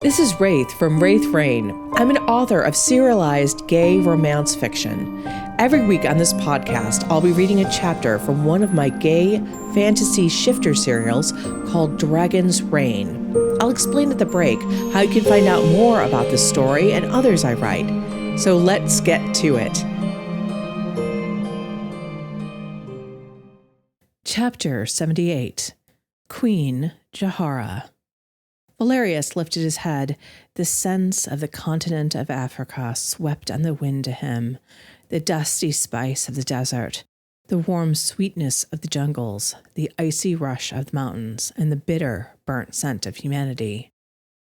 This is Wraith from Wraith Rain. I'm an author of serialized gay romance fiction. Every week on this podcast, I'll be reading a chapter from one of my gay fantasy shifter serials called Dragon's Reign. I'll explain at the break how you can find out more about this story and others I write. So let's get to it. Chapter 78. Queen Jahara. Valerius lifted his head. The scents of the continent of Africa swept on the wind to him, the dusty spice of the desert, the warm sweetness of the jungles, the icy rush of the mountains, and the bitter, burnt scent of humanity.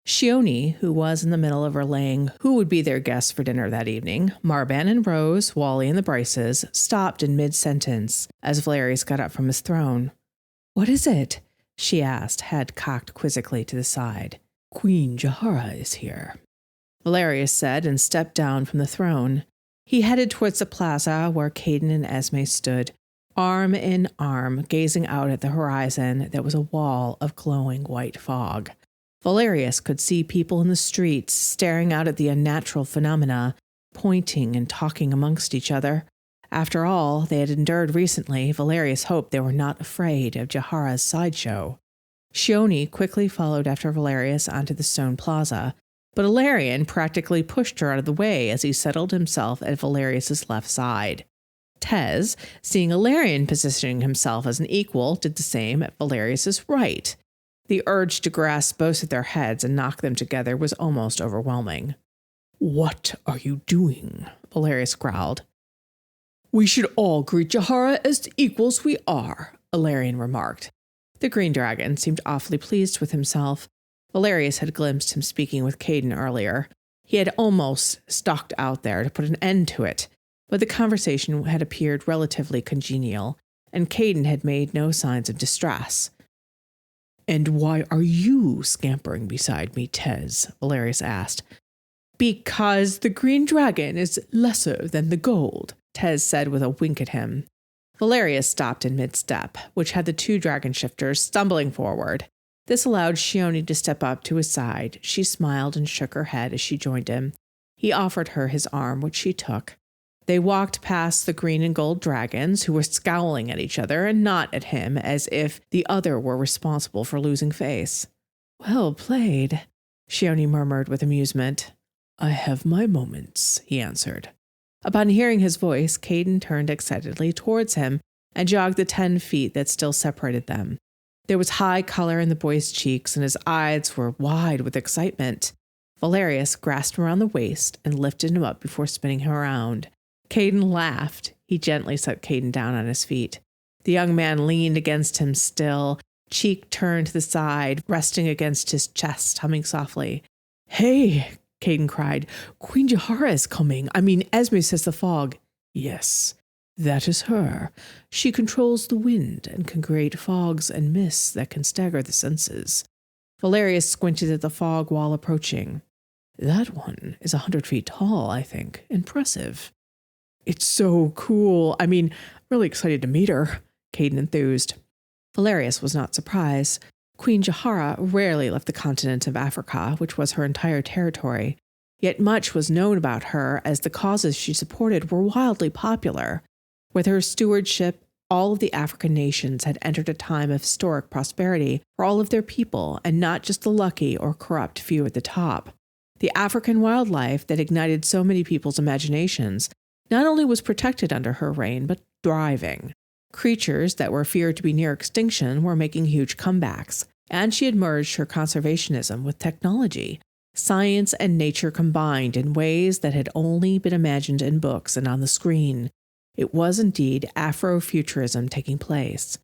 Shioni, who was in the middle of relaying who would be their guests for dinner that evening, Marban and Rose, Wally and the Bryces, stopped in mid-sentence as Valerius got up from his throne. "What is it?" she asked, head cocked quizzically to the side. "Queen Jahara is here," Valerius said, and stepped down from the throne. He headed towards the plaza where Caden and Esme stood, arm in arm, gazing out at the horizon that was a wall of glowing white fog. Valerius could see people in the streets staring out at the unnatural phenomena, pointing and talking amongst each other. After all they had endured recently, Valerius hoped they were not afraid of Jahara's sideshow. Shioni quickly followed after Valerius onto the stone plaza, but Ilarion practically pushed her out of the way as he settled himself at Valerius's left side. Tez, seeing Ilarion positioning himself as an equal, did the same at Valerius's right. The urge to grasp both of their heads and knock them together was almost overwhelming. "What are you doing?" Valerius growled. "We should all greet Jahara as the equals we are," Ilarion remarked. The green dragon seemed awfully pleased with himself. Valerius had glimpsed him speaking with Caden earlier. He had almost stalked out there to put an end to it, but the conversation had appeared relatively congenial, and Caden had made no signs of distress. "And why are you scampering beside me, Tez?" Valerius asked. "Because the green dragon is lesser than the gold," Tez said with a wink at him. Valerius stopped in mid-step, which had the two dragon shifters stumbling forward. This allowed Shioni to step up to his side. She smiled and shook her head as she joined him. He offered her his arm, which she took. They walked past the green and gold dragons, who were scowling at each other and not at him, as if the other were responsible for losing face. "Well played," Shioni murmured with amusement. "I have my moments," he answered. Upon hearing his voice, Caden turned excitedly towards him and jogged the 10 feet that still separated them. There was high color in the boy's cheeks, and his eyes were wide with excitement. Valerius grasped him around the waist and lifted him up before spinning him around. Caden laughed. He gently set Caden down on his feet. The young man leaned against him still, cheek turned to the side, resting against his chest, humming softly. "Hey!" Caden cried. "Queen Jahara is coming. Esme says the fog." "Yes, that is her. She controls the wind and can create fogs and mists that can stagger the senses." Valerius squinted at the fog while approaching. "That one is 100 feet tall, I think. Impressive." "It's so cool. Really excited to meet her," Caden enthused. Valerius was not surprised. Queen Jahara rarely left the continent of Africa, which was her entire territory. Yet much was known about her, as the causes she supported were wildly popular. With her stewardship, all of the African nations had entered a time of historic prosperity for all of their people, and not just the lucky or corrupt few at the top. The African wildlife that ignited so many people's imaginations not only was protected under her reign, but thriving. Creatures that were feared to be near extinction were making huge comebacks, and she had merged her conservationism with technology. Science and nature combined in ways that had only been imagined in books and on the screen. It was indeed Afrofuturism taking place.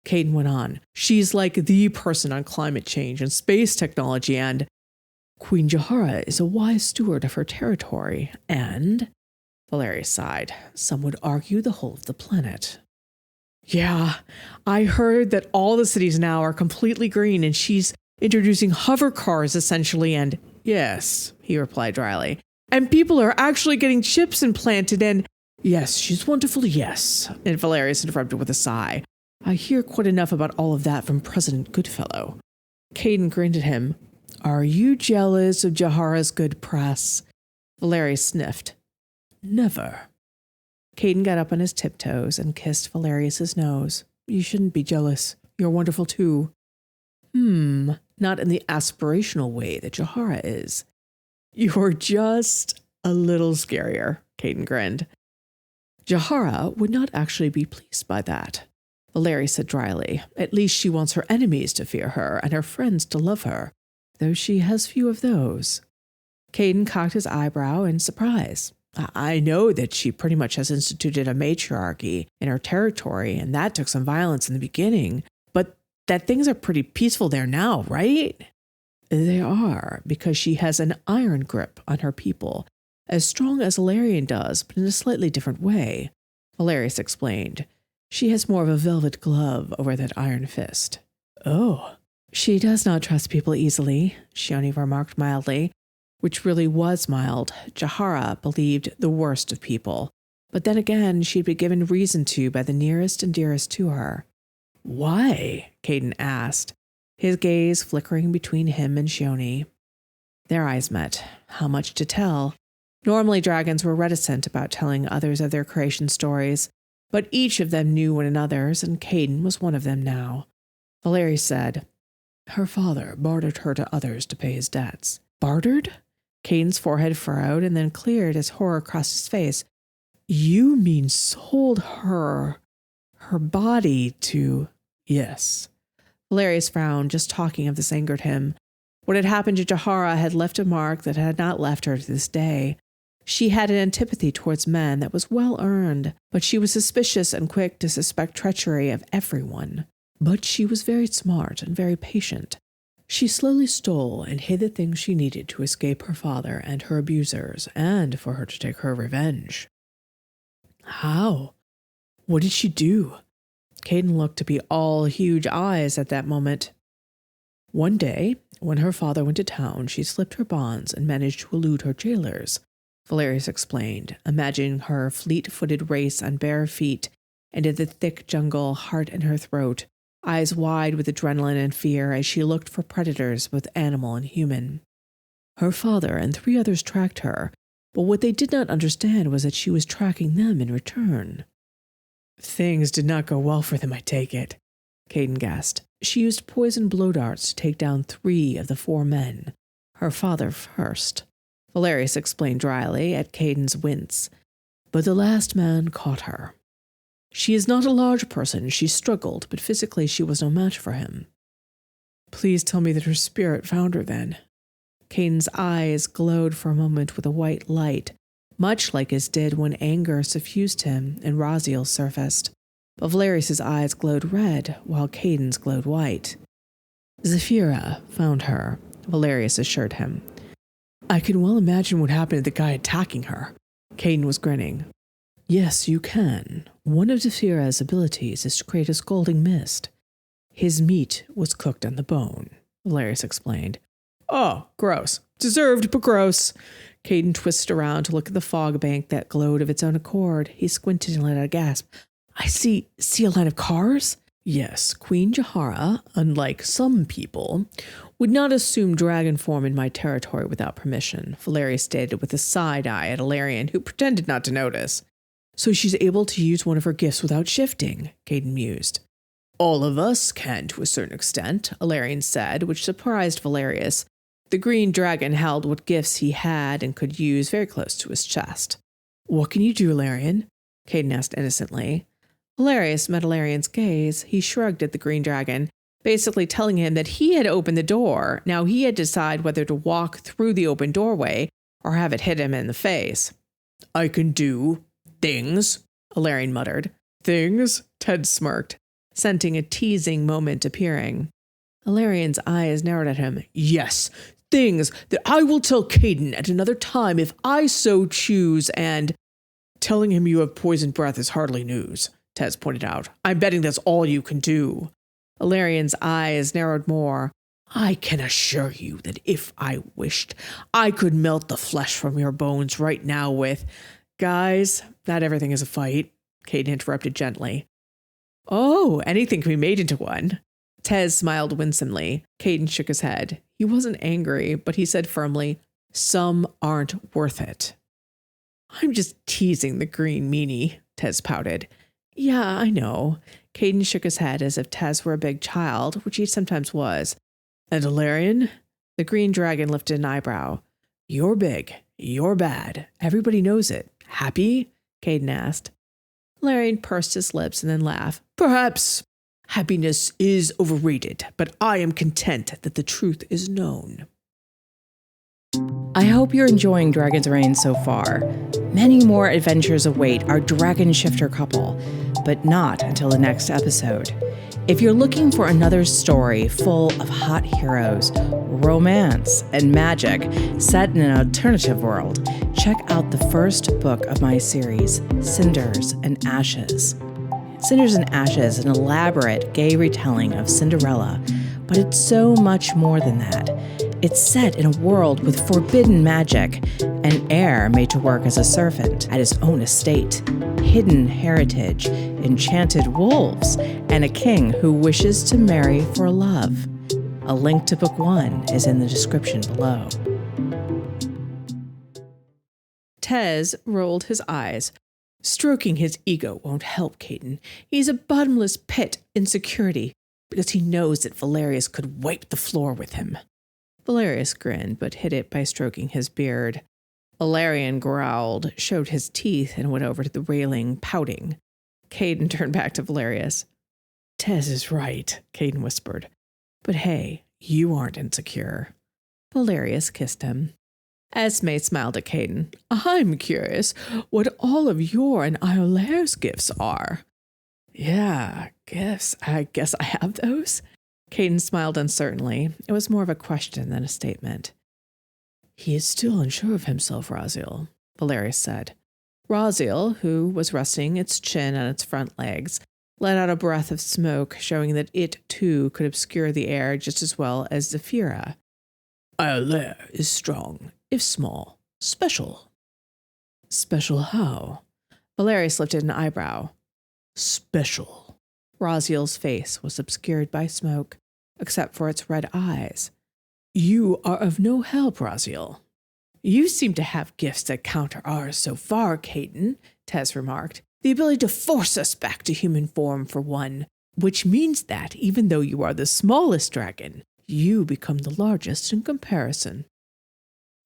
Caden went on. "She's like the person on climate change and space technology, and Queen Jahara is a wise steward of her territory, and," Valerius sighed, "some would argue the whole of the planet." "Yeah, I heard that all the cities now are completely green, and she's introducing hover cars essentially, and..." "Yes," he replied dryly. "And people are actually getting chips implanted, and..." "Yes, she's wonderful, yes," and Valerius interrupted with a sigh. "I hear quite enough about all of that from President Goodfellow." Caden grinned at him. Are you jealous of Jahara's good press? Valerius sniffed. Never. Caden got up on his tiptoes and kissed Valerius's nose. You shouldn't be jealous. You're wonderful too. Not in the aspirational way that Jahara is. You're just a little scarier, Caden grinned. Jahara would not actually be pleased by that, Valerius said dryly. At least she wants her enemies to fear her and her friends to love her, though she has few of those. Caden cocked his eyebrow in surprise. I know that she pretty much has instituted a matriarchy in her territory, and that took some violence in the beginning, but that things are pretty peaceful there now, right? They are, because she has an iron grip on her people, as strong as Ilarion does, but in a slightly different way, Valerius explained. She has more of a velvet glove over that iron fist. Oh. She does not trust people easily, Shioni remarked mildly, which really was mild. Jahara believed the worst of people, but then again she'd been given reason to by the nearest and dearest to her. Why? Caden asked, his gaze flickering between him and Shioni. Their eyes met. How much to tell? Normally dragons were reticent about telling others of their creation stories, but each of them knew one another's, and Caden was one of them now. Valerius said, Her father bartered her to others to pay his debts. Bartered? Caden's forehead furrowed and then cleared as horror crossed his face. You mean sold her body to... Yes. Valerius frowned. Just talking of this angered him. What had happened to Jahara had left a mark that had not left her to this day. She had an antipathy towards men that was well earned, but she was suspicious and quick to suspect treachery of everyone. But she was very smart and very patient. She slowly stole and hid the things she needed to escape her father and her abusers, and for her to take her revenge. How? What did she do? Caden looked to be all huge eyes at that moment. One day, when her father went to town, she slipped her bonds and managed to elude her jailers, Valerius explained, imagining her fleet-footed race on bare feet into the thick jungle, heart in her throat, eyes wide with adrenaline and fear as she looked for predators, both animal and human. Her father and 3 others tracked her, but what they did not understand was that she was tracking them in return. Things did not go well for them, I take it, Caden guessed. She used poison blow darts to take down 3 of the 4 men, her father first, Valerius explained dryly at Caden's wince. But the last man caught her. She is not a large person, she struggled, but physically she was no match for him. Please tell me that her spirit found her then. Caden's eyes glowed for a moment with a white light, much like his did when anger suffused him and Raziel surfaced. But Valerius's eyes glowed red, while Caden's glowed white. Zephyra found her, Valerius assured him. I can well imagine what happened to the guy attacking her. Caden was grinning. Yes, you can. One of Zephyra's abilities is to create a scalding mist. His meat was cooked on the bone, Valerius explained. Oh, gross. Deserved, but gross. Caden twisted around to look at the fog bank that glowed of its own accord. He squinted and let out a gasp. I see a line of cars? Yes, Queen Jahara, unlike some people, would not assume dragon form in my territory without permission, Valerius stated with a side eye at Ilarion, who pretended not to notice. So she's able to use one of her gifts without shifting, Caden mused. All of us can to a certain extent, Ilarion said, which surprised Valerius. The green dragon held what gifts he had and could use very close to his chest. What can you do, Ilarion? Caden asked innocently. Valerius met Ilarion's gaze. He shrugged at the green dragon, basically telling him that he had opened the door. Now he had to decide whether to walk through the open doorway or have it hit him in the face. I can do things, Ilarion muttered. Things? Ted smirked, scenting a teasing moment appearing. Ilarion's eyes narrowed at him. Yes, things that I will tell Caden at another time if I so choose, and... Telling him you have poisoned breath is hardly news, Tez pointed out. I'm betting that's all you can do. Ilarion's eyes narrowed more. I can assure you that if I wished, I could melt the flesh from your bones right now with... Guys, not everything is a fight, Caden interrupted gently. Oh, anything can be made into one. Tez smiled winsomely. Caden shook his head. He wasn't angry, but he said firmly, "Some aren't worth it." "I'm just teasing the green meanie," Tez pouted. "Yeah, I know." Caden shook his head as if Tez were a big child, which he sometimes was. "And Alarian?" The green dragon lifted an eyebrow. "You're big. You're bad. Everybody knows it. Happy?" Caden asked. Alarian pursed his lips and then laughed. "Perhaps happiness is overrated, but I am content that the truth is known." I hope you're enjoying Dragon's Reign so far. Many more adventures await our dragon shifter couple, but not until the next episode. If you're looking for another story full of hot heroes, romance, and magic set in an alternative world, check out the first book of my series, Cinders and Ashes. Cinders and Ashes is an elaborate gay retelling of Cinderella, but it's so much more than that. It's set in a world with forbidden magic, an heir made to work as a servant at his own estate, hidden heritage, enchanted wolves, and a king who wishes to marry for love. A link to book 1 is in the description below. Tez rolled his eyes. Stroking his ego won't help Caden. He's a bottomless pit insecurity because he knows that Valerius could wipe the floor with him. Valerius grinned, but hid it by stroking his beard. Alarian growled, showed his teeth, and went over to the railing, pouting. Caden turned back to Valerius. "Tez is right," Caden whispered. "But hey, you aren't insecure." Valerius kissed him. Esme smiled at Caden. "I'm curious what all of your and Iolair's gifts are." "Yeah, gifts. I guess I have those." Caden smiled uncertainly. It was more of a question than a statement. "He is still unsure of himself, Raziel," Valerius said. Raziel, who was resting its chin on its front legs, let out a breath of smoke, showing that it, too, could obscure the air just as well as Zephyra. "Iolair is strong, if small. Special." "Special how?" Valerius lifted an eyebrow. "Special." Raziel's face was obscured by smoke, except for its red eyes. "You are of no help, Raziel." "You seem to have gifts that counter ours so far, Caden," Tez remarked. "The ability to force us back to human form, for one, which means that, even though you are the smallest dragon, you become the largest in comparison."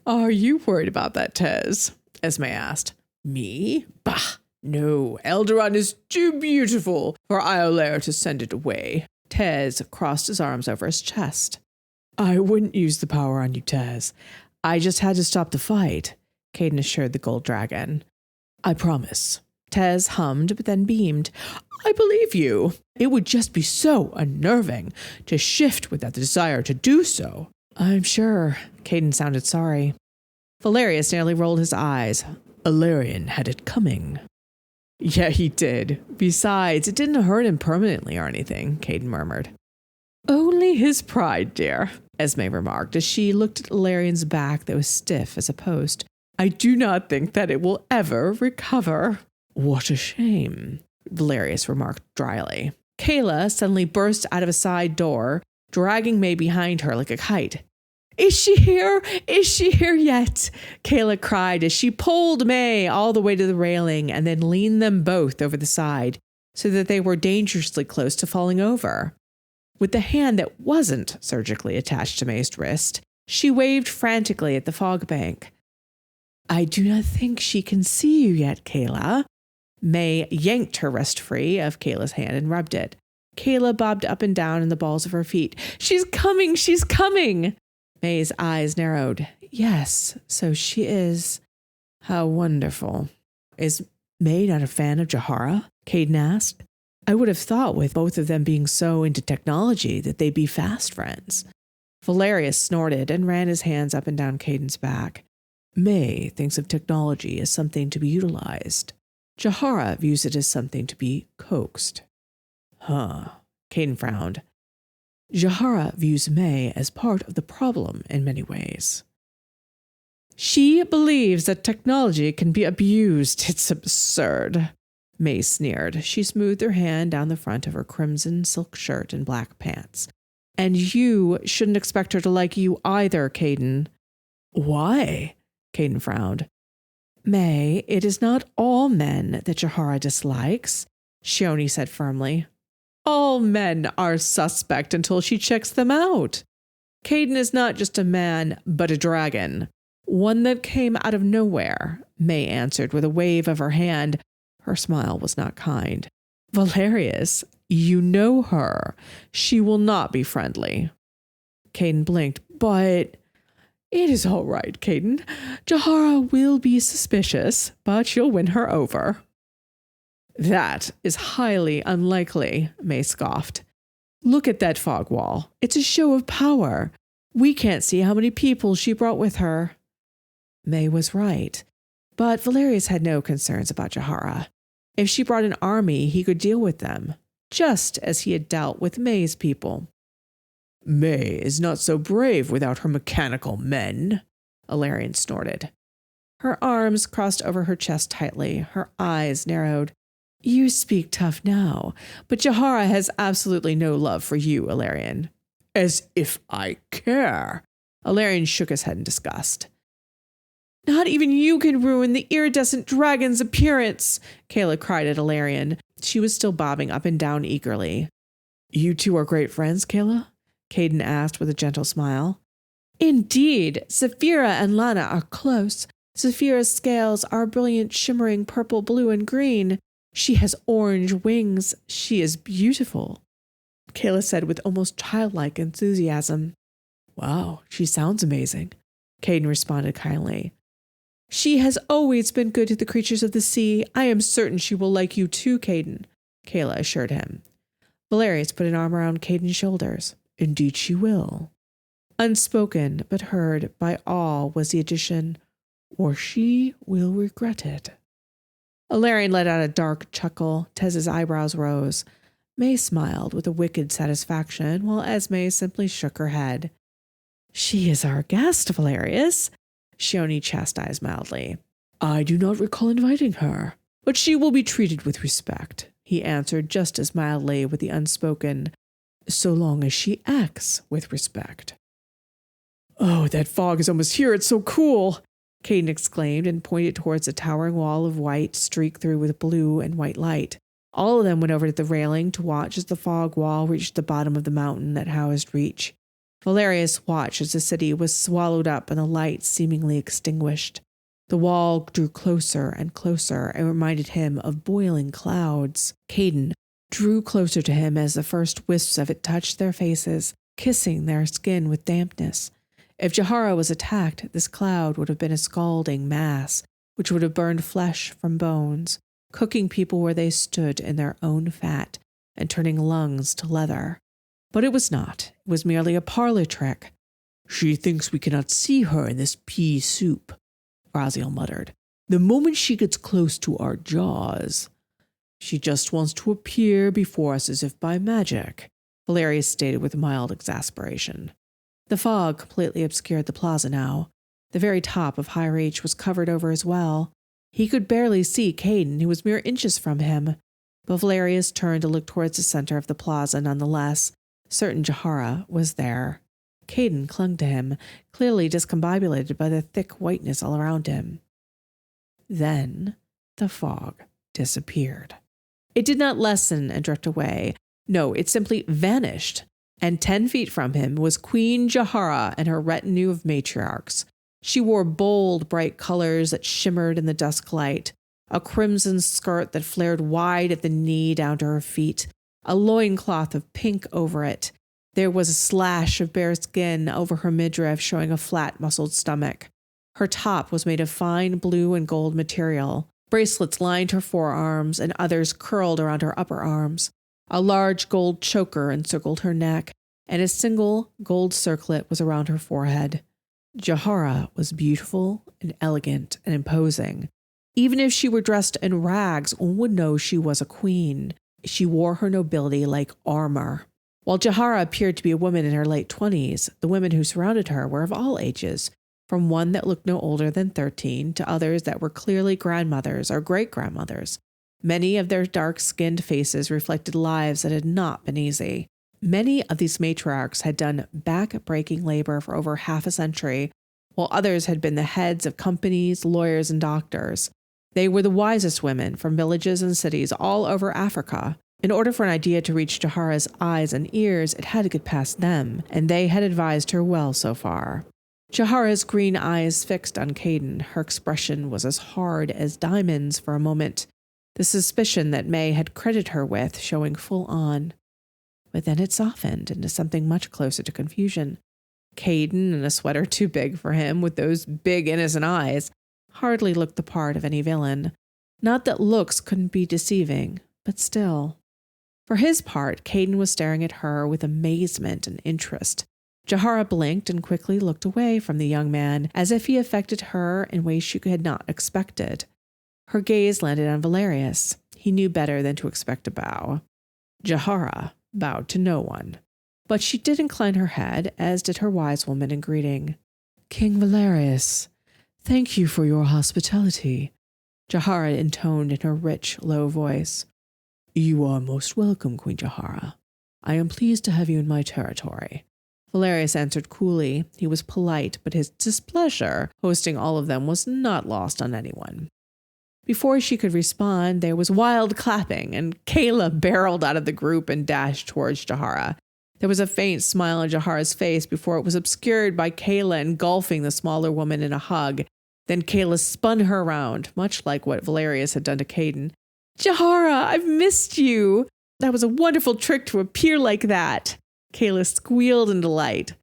"Are you worried about that, Tez?" Esme asked. "Me? Bah! No, Eldaron is too beautiful for Iolair to send it away." Tez crossed his arms over his chest. "I wouldn't use the power on you, Tez. I just had to stop the fight," Caden assured the gold dragon. "I promise." Tez hummed, but then beamed. "I believe you. It would just be so unnerving to shift without the desire to do so." "I'm sure." Caden sounded sorry. Valerius nearly rolled his eyes. "Alarian had it coming." "Yeah, he did. Besides, it didn't hurt him permanently or anything," Caden murmured. "Only his pride, dear," Esme remarked as she looked at Alarian's back that was stiff as a post. "I do not think that it will ever recover." "What a shame," Valerius remarked dryly. Kayla suddenly burst out of a side door, dragging May behind her like a kite. "Is she here? Is she here yet?" Kayla cried as she pulled May all the way to the railing and then leaned them both over the side so that they were dangerously close to falling over. With the hand that wasn't surgically attached to May's wrist, she waved frantically at the fog bank. "I do not think she can see you yet, Kayla." May yanked her wrist free of Kayla's hand and rubbed it. Kayla bobbed up and down in the balls of her feet. "She's coming! She's coming!" May's eyes narrowed. "Yes, so she is. How wonderful." "Is May not a fan of Jahara?" Caden asked. "I would have thought with both of them being so into technology that they'd be fast friends." Valerius snorted and ran his hands up and down Caden's back. "May thinks of technology as something to be utilized. Jahara views it as something to be coaxed." "Huh." Caden frowned. "Jahara views May as part of the problem in many ways." "She believes that technology can be abused. It's absurd." May sneered. She smoothed her hand down the front of her crimson silk shirt and black pants. And you shouldn't expect her to like you either, Caden. Why? Caden frowned. May, it is not all men that Jahara dislikes, Shioni said firmly. All men are suspect until she checks them out. Caden is not just a man, but a dragon. One that came out of nowhere, May answered with a wave of her hand. Her smile was not kind. Valerius, you know her. She will not be friendly. Caden blinked, but it is all right, Caden. Jahara will be suspicious, but you'll win her over. That is highly unlikely, May scoffed. Look at that fog wall. It's a show of power. We can't see how many people she brought with her. May was right, but Valerius had no concerns about Jahara. If she brought an army, he could deal with them, just as he had dealt with May's people. May is not so brave without her mechanical men, Alarion snorted. Her arms crossed over her chest tightly, her eyes narrowed. You speak tough now, but Jahara has absolutely no love for you, Alarion. As if I care. Alarion shook his head in disgust. Not even you can ruin the iridescent dragon's appearance, Kayla cried at Alarion. She was still bobbing up and down eagerly. You two are great friends, Kayla? Caden asked with a gentle smile. Indeed, Saphira and Lana are close. Saphira's scales are brilliant, shimmering purple, blue, and green. She has orange wings. She is beautiful, Kayla said with almost childlike enthusiasm. Wow, she sounds amazing, Caden responded kindly. She has always been good to the creatures of the sea. I am certain she will like you too, Caden, Kayla assured him. Valerius put an arm around Caden's shoulders. Indeed she will. Unspoken but heard by all was the addition, or she will regret it. Alarion let out a dark chuckle. Tez's eyebrows rose. May smiled with a wicked satisfaction, while Esme simply shook her head. She is our guest, Valerius, Shioni chastised mildly. I do not recall inviting her, but she will be treated with respect, he answered just as mildly with the unspoken, so long as she acts with respect. Oh, that fog is almost here. It's so cool, Caden exclaimed and pointed towards a towering wall of white streaked through with blue and white light. All of them went over to the railing to watch as the fog wall reached the bottom of the mountain that housed Reach. Valerius watched as the city was swallowed up and the light seemingly extinguished. The wall drew closer and closer and reminded him of boiling clouds. Caden drew closer to him as the first wisps of it touched their faces, kissing their skin with dampness. If Jahara was attacked, this cloud would have been a scalding mass, which would have burned flesh from bones, cooking people where they stood in their own fat and turning lungs to leather. But it was not. It was merely a parlor trick. She thinks we cannot see her in this pea soup, Raziel muttered. The moment she gets close to our jaws, she just wants to appear before us as if by magic, Valerius stated with mild exasperation. The fog completely obscured the plaza now. The very top of High Reach was covered over as well. He could barely see Caden, who was mere inches from him. But Valerius turned to look towards the center of the plaza nonetheless, certain Jahara was there. Caden clung to him, clearly discombobulated by the thick whiteness all around him. Then the fog disappeared. It did not lessen and drift away. No, it simply vanished. And 10 feet from him was Queen Jahara and her retinue of matriarchs. She wore bold, bright colors that shimmered in the dusk light, a crimson skirt that flared wide at the knee down to her feet, a loincloth of pink over it. There was a slash of bare skin over her midriff showing a flat, muscled stomach. Her top was made of fine blue and gold material. Bracelets lined her forearms and others curled around her upper arms. A large gold choker encircled her neck, and a single gold circlet was around her forehead. Jahara was beautiful and elegant and imposing. Even if she were dressed in rags, one would know she was a queen. She wore her nobility like armor. While Jahara appeared to be a woman in her late 20s, the women who surrounded her were of all ages, from one that looked no older than 13 to others that were clearly grandmothers or great-grandmothers. Many of their dark-skinned faces reflected lives that had not been easy. Many of these matriarchs had done back-breaking labor for over half a century, while others had been the heads of companies, lawyers, and doctors. They were the wisest women from villages and cities all over Africa. In order for an idea to reach Jahara's eyes and ears, it had to get past them, and they had advised her well so far. Jahara's green eyes fixed on Caden. Her expression was as hard as diamonds for a moment, the suspicion that May had credited her with showing full on. But then it softened into something much closer to confusion. Caden, in a sweater too big for him, with those big innocent eyes, hardly looked the part of any villain. Not that looks couldn't be deceiving, but still. For his part, Caden was staring at her with amazement and interest. Jahara blinked and quickly looked away from the young man, as if he affected her in ways she had not expected. Her gaze landed on Valerius. He knew better than to expect a bow. Jahara bowed to no one, but she did incline her head, as did her wise woman in greeting. "King Valerius, thank you for your hospitality," Jahara intoned in her rich, low voice. "You are most welcome, Queen Jahara. I am pleased to have you in my territory." Valerius answered coolly. He was polite, but his displeasure hosting all of them was not lost on anyone. Before she could respond, there was wild clapping, and Kayla barreled out of the group and dashed towards Jahara. There was a faint smile on Jahara's face before it was obscured by Kayla engulfing the smaller woman in a hug. Then Kayla spun her around, much like what Valerius had done to Caden. "Jahara, I've missed you. That was a wonderful trick to appear like that." Kayla squealed in delight.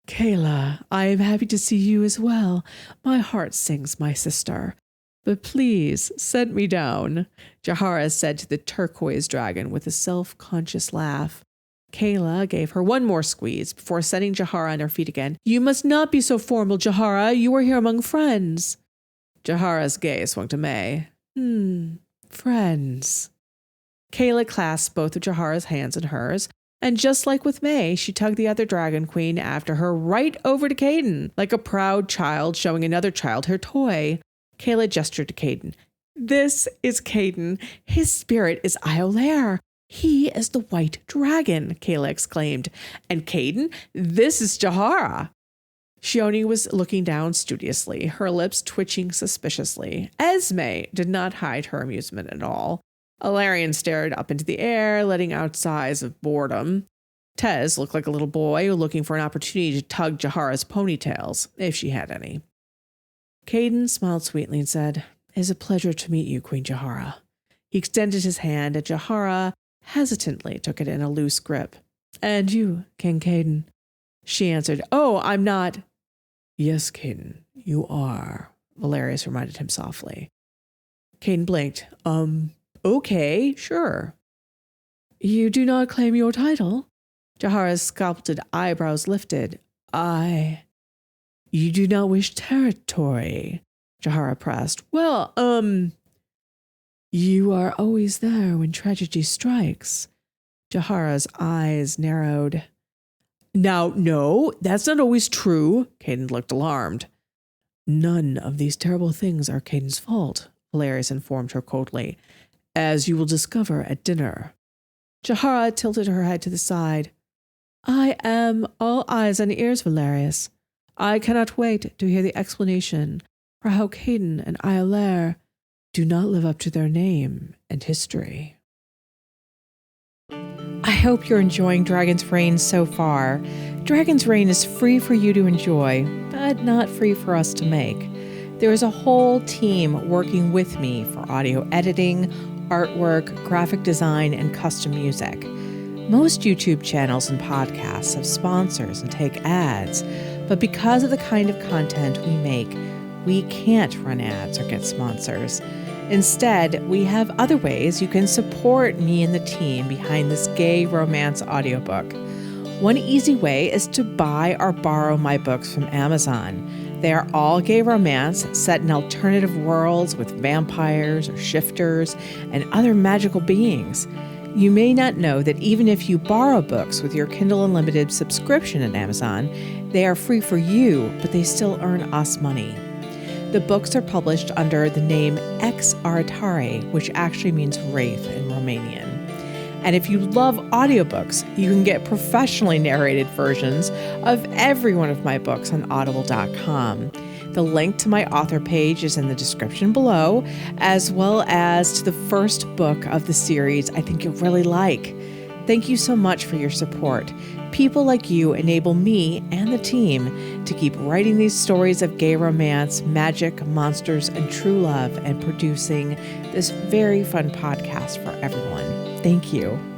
"Kayla, I am happy to see you as well. My heart sings, my sister. But please, set me down," Jahara said to the turquoise dragon with a self-conscious laugh. Kayla gave her one more squeeze before setting Jahara on her feet again. "You must not be so formal, Jahara. You are here among friends." Jahara's gaze swung to May. Friends." Kayla clasped both of Jahara's hands in hers, and just like with May, she tugged the other dragon queen after her right over to Caden, like a proud child showing another child her toy. Kayla gestured to Caden. "This is Caden. His spirit is Iolaire. He is the white dragon," Kayla exclaimed. "And Caden, this is Jahara." Shioni was looking down studiously, her lips twitching suspiciously. Esme did not hide her amusement at all. Alarion stared up into the air, letting out sighs of boredom. Tez looked like a little boy looking for an opportunity to tug Jahara's ponytails, if she had any. Caden smiled sweetly and said, "It is a pleasure to meet you, Queen Jahara." He extended his hand, and Jahara hesitantly took it in a loose grip. "And you, King Caden?" She answered, "Oh, I'm not." "Yes, Caden, you are," Valerius reminded him softly. Caden blinked. Okay, sure." "You do not claim your title?" Jahara's sculpted eyebrows lifted. "You do not wish territory?" Jahara pressed. "Well, You are always there when tragedy strikes." Jahara's eyes narrowed. "Now, no, that's not always true." Caden looked alarmed. "None of these terrible things are Caden's fault," Valerius informed her coldly, "as you will discover at dinner." Jahara tilted her head to the side. "I am all eyes and ears, Valerius. I cannot wait to hear the explanation for how Caden and Iolaire do not live up to their name and history." I hope you're enjoying Dragon's Reign so far. Dragon's Reign is free for you to enjoy, but not free for us to make. There is a whole team working with me for audio editing, artwork, graphic design, and custom music. Most YouTube channels and podcasts have sponsors and take ads, but because of the kind of content we make, we can't run ads or get sponsors. Instead, we have other ways you can support me and the team behind this gay romance audiobook. One easy way is to buy or borrow my books from Amazon. They are all gay romance set in alternative worlds with vampires or shifters and other magical beings. You may not know that even if you borrow books with your Kindle Unlimited subscription at Amazon, they are free for you, but they still earn us money. The books are published under the name Ex Aratare, which actually means wraith in Romanian. And if you love audiobooks, you can get professionally narrated versions of every one of my books on audible.com. The link to my author page is in the description below, as well as to the first book of the series I think you'll really like. Thank you so much for your support. People like you enable me and the team to keep writing these stories of gay romance, magic, monsters, and true love, and producing this very fun podcast for everyone. Thank you.